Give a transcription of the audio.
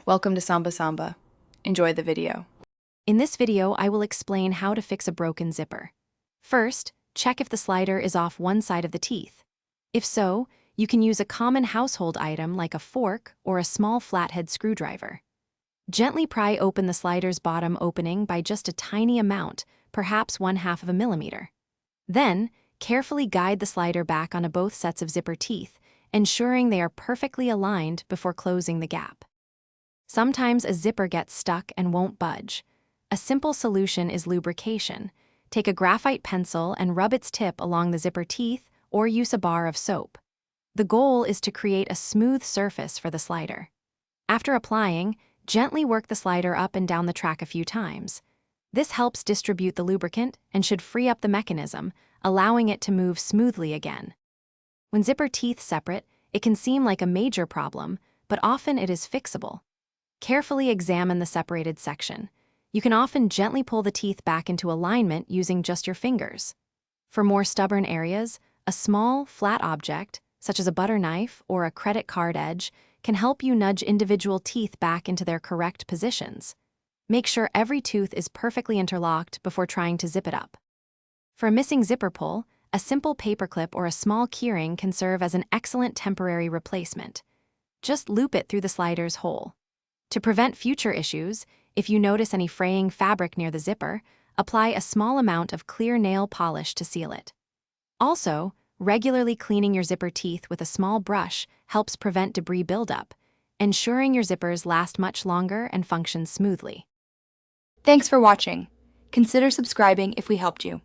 Welcome to Samba Samba. Enjoy the video. In this video, I will explain how to fix a broken zipper. First, check if the slider is off one side of the teeth. If so, you can use a common household item like a fork or a small flathead screwdriver. Gently pry open the slider's bottom opening by just a tiny amount, perhaps 1/2 millimeter. Then, carefully guide the slider back onto both sets of zipper teeth, ensuring they are perfectly aligned before closing the gap. Sometimes a zipper gets stuck and won't budge. A simple solution is lubrication. Take a graphite pencil and rub its tip along the zipper teeth or use a bar of soap. The goal is to create a smooth surface for the slider. After applying, gently work the slider up and down the track a few times. This helps distribute the lubricant and should free up the mechanism, allowing it to move smoothly again. When zipper teeth separate, it can seem like a major problem, but often it is fixable. Carefully examine the separated section. You can often gently pull the teeth back into alignment using just your fingers. For more stubborn areas, a small, flat object, such as a butter knife or a credit card edge, can help you nudge individual teeth back into their correct positions. Make sure every tooth is perfectly interlocked before trying to zip it up. For a missing zipper pull, a simple paperclip or a small keyring can serve as an excellent temporary replacement. Just loop it through the slider's hole. To prevent future issues, if you notice any fraying fabric near the zipper, apply a small amount of clear nail polish to seal it. Also, regularly cleaning your zipper teeth with a small brush helps prevent debris buildup, ensuring your zippers last much longer and function smoothly. Thanks for watching. Consider subscribing if we helped you.